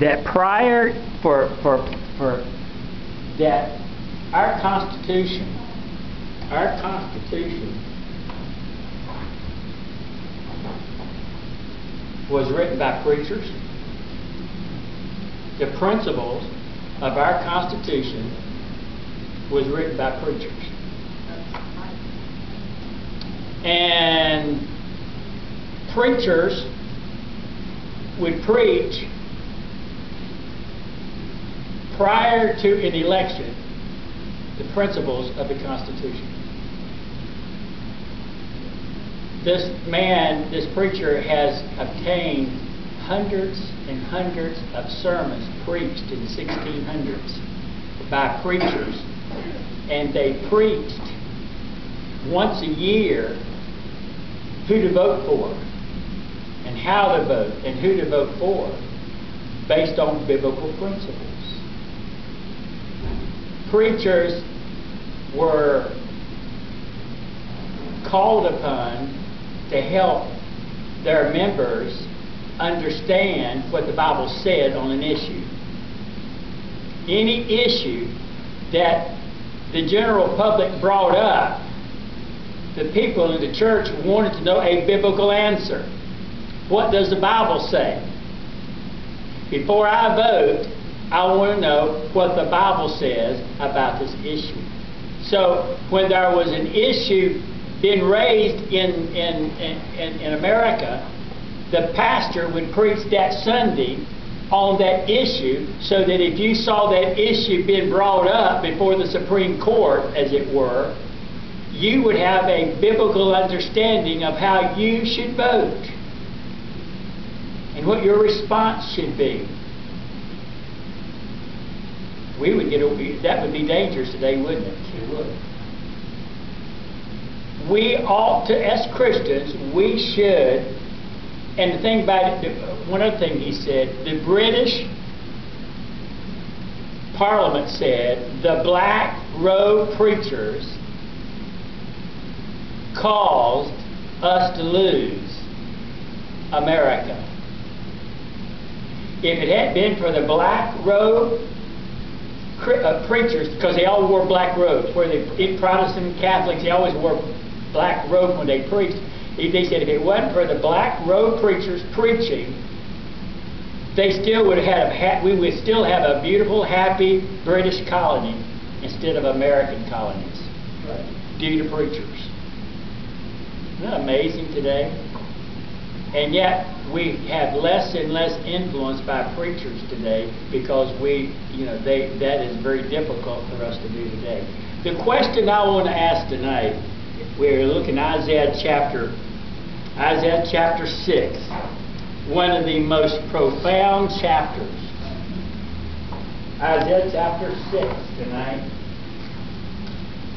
that prior for that our Constitution was written by preachers. The principles of our Constitution was written by preachers. And preachers would preach prior to an election the principles of the Constitution. This preacher has obtained hundreds and hundreds of sermons preached in the 1600s by preachers, and they preached once a year who to vote for and how to vote and who to vote for based on biblical principles. Preachers were called upon to help their members understand what the Bible said on an issue. Any issue that the general public brought up, the people in the church wanted to know a biblical answer. What does the Bible say? Before I vote, I want to know what the Bible says about this issue. So when there was an issue being raised in America, the pastor would preach that Sunday on that issue, so that if you saw that issue being brought up before the Supreme Court, as it were, you would have a biblical understanding of how you should vote and what your response should be. That would be dangerous today, wouldn't it? It would. We ought to, as Christians, we should, and the thing about it, one other thing he said, the British Parliament said the black robe preachers caused us to lose America. If it had been for the black robe preachers, because they all wore black robes, where in Protestant and Catholics, they always wore black robes when they preached. They said if it wasn't for the black robe preachers preaching, they still would have we would still have a beautiful, happy British colony instead of American colonies, right, due to preachers. Isn't that amazing today? And yet we have less and less influence by preachers today because that is very difficult for us to do today. The question I want to ask tonight, we're looking at Isaiah chapter 6, one of the most profound chapters. Isaiah chapter 6 tonight.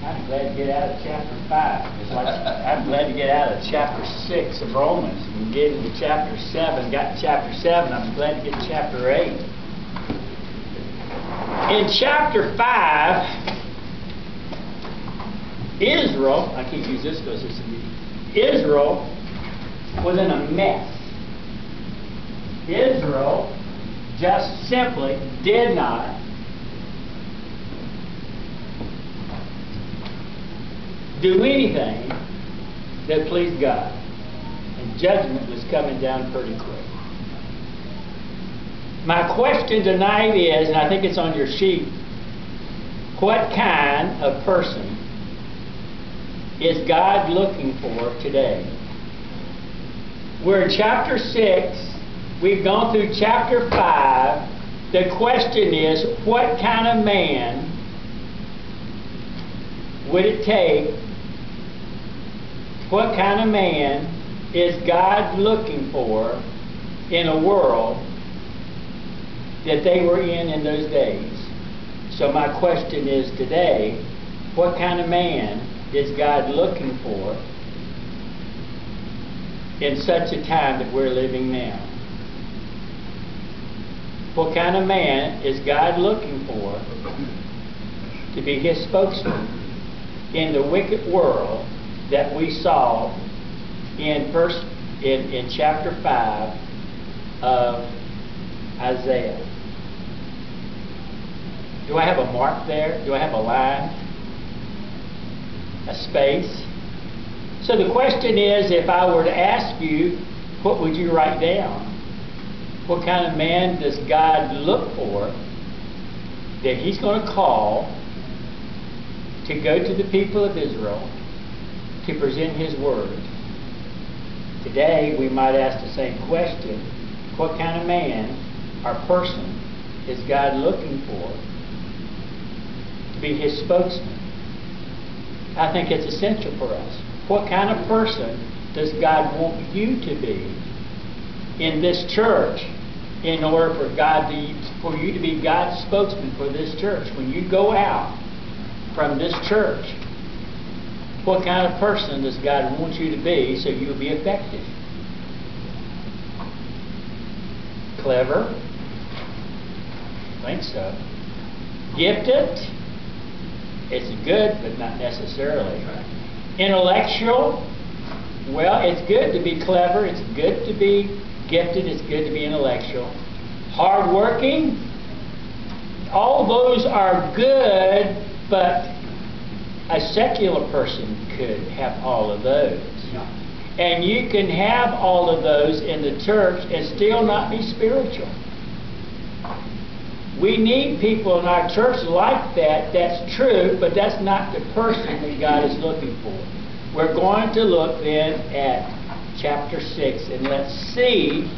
I'm glad to get out of chapter 5. It's like I'm glad to get out of chapter 6 of Romans and get into chapter 7. Got to chapter 7. I'm glad to get to chapter 8. In chapter 5, Israel, I can't use this because Israel was in a mess. Israel just simply did not do anything that pleased God. And judgment was coming down pretty quick. My question tonight is, and I think it's on your sheet, what kind of person is God looking for today? We're in chapter 6. We've gone through chapter 5. The question is, what kind of man would it take? What kind of man is God looking for in a world that they were in those days? So my question is today, what kind of man is God looking for in such a time that we're living now? What kind of man is God looking for to be His spokesman in the wicked world that we saw in chapter 5 of Isaiah. Do I have a mark there? Do I have a line? A space? So the question is, if I were to ask you, what would you write down? What kind of man does God look for that He's going to call to go to the people of Israel to present His Word? Today we might ask the same question. What kind of man or person is God looking for to be His spokesman? I think it's essential for us. What kind of person does God want you to be in this church in order for you to be God's spokesman for this church? When you go out from this church, what kind of person does God want you to be so you'll be effective? Clever? I think so. Gifted? It's good, but not necessarily. Intellectual? Well, it's good to be clever. It's good to be gifted. It's good to be intellectual. Hardworking? All those are good, but a secular person could have all of those. And you can have all of those in the church and still not be spiritual. We need people in our church like that. That's true, but that's not the person that God is looking for. We're going to look then at chapter 6, and let's see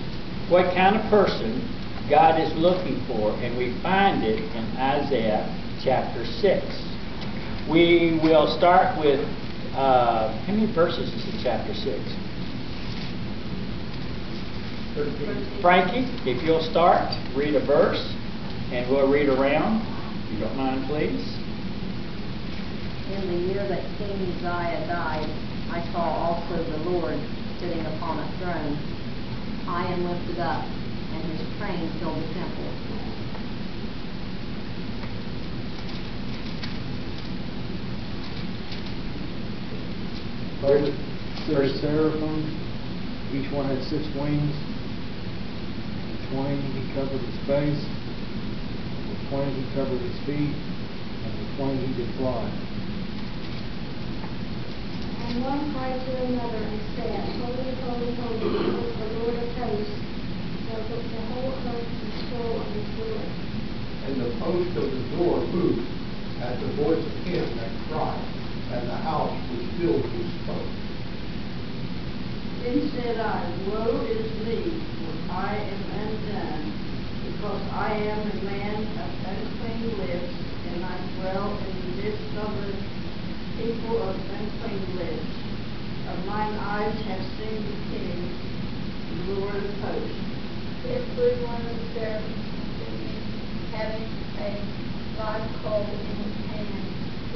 what kind of person God is looking for. And we find it in Isaiah chapter 6. We will start with, how many verses is in chapter 6? 13. Frankie, if you'll start, read a verse, and we'll read around. If you don't mind, please. In the year that King Uzziah died, I saw also the Lord sitting upon a throne, high and lifted up, and His train filled the temple. There's seraphim. Each one had 6 wings. With twain He covered His face. With twain He covered His feet. And with twain He did fly. And one cried to another and said, Holy, holy, holy is the Lord of hosts. The whole earth is full of His glory. And the post of the door moved at the voice of Him that cried, and the house was filled with smoke. Then said I, Woe is me, for I am undone, because I am a man of unclean lips, and I dwell in the midst of the people of unclean lips. Of mine eyes have seen the King, the Lord of hosts. There flew one of the servants to me, having a live coal in his hand,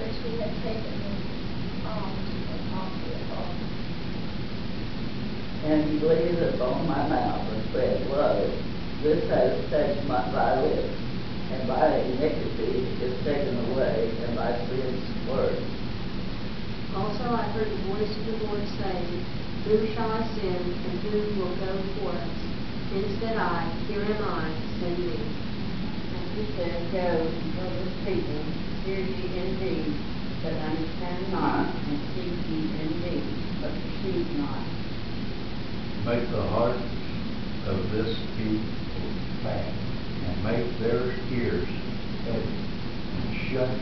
which he had taken with tongs from off the altar. And he laid it upon my mouth and said, Lo, this has touched thy lips, and thy iniquity is taken away, and thy sins blurred. Also I heard the voice of the Lord saying, Who shall I send, and who will go for us? Then said I, Here am I, send me. And He said, Go and tell this people, hear ye indeed, but understand not, and see ye indeed, but perceive not. Make the hearts of this people fat, and make their ears heavy, and shut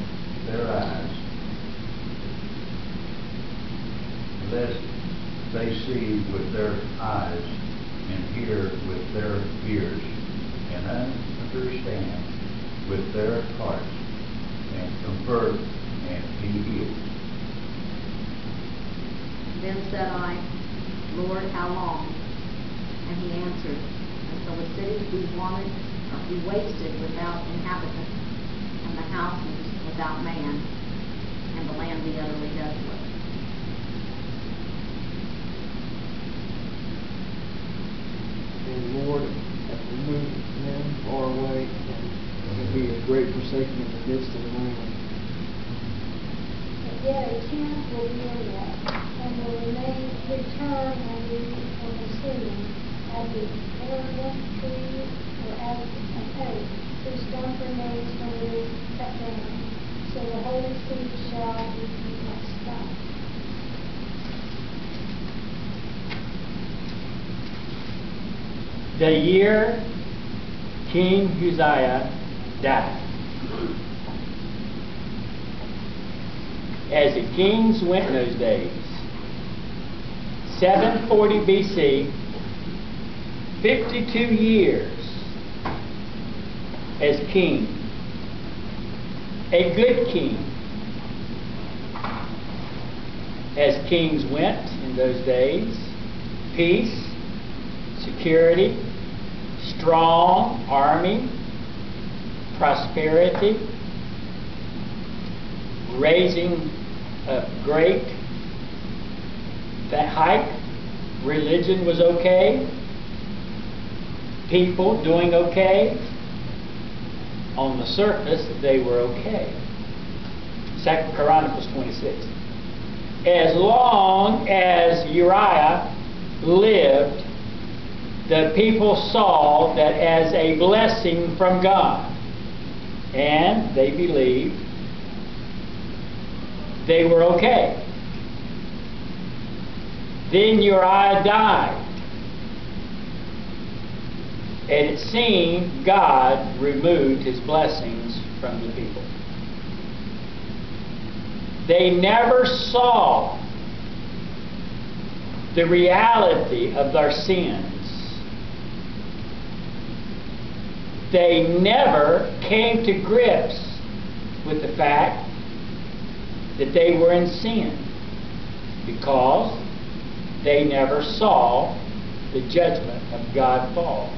their eyes, lest they see with their eyes, and hear with their ears, and understand with their hearts, and convert and be healed. Then said I, Lord, how long? And He answered, Until the city be wasted without inhabitant, and the houses without man, and the land be utterly desolate. And the Lord hath removed men far away, and will be a great forsaking in the midst of the land. But yet a tenth will be in it, and will return and be from the city, as the arrogant tree, or as he shall be messed up. The year King Uzziah died. As the kings went in those days, 740 BC, 52 years as king. A good king. As kings went in those days, peace, security, strong army, prosperity, raising a great height. Religion was okay. People doing okay. On the surface, they were okay. 2 Chronicles 26. As long as Uriah lived, the people saw that as a blessing from God, and they believed they were okay. Then Uriah died, and it seemed God removed his blessings from the people. They never saw the reality of their sins. They never came to grips with the fact that they were in sin, because they never saw the judgment of God fall.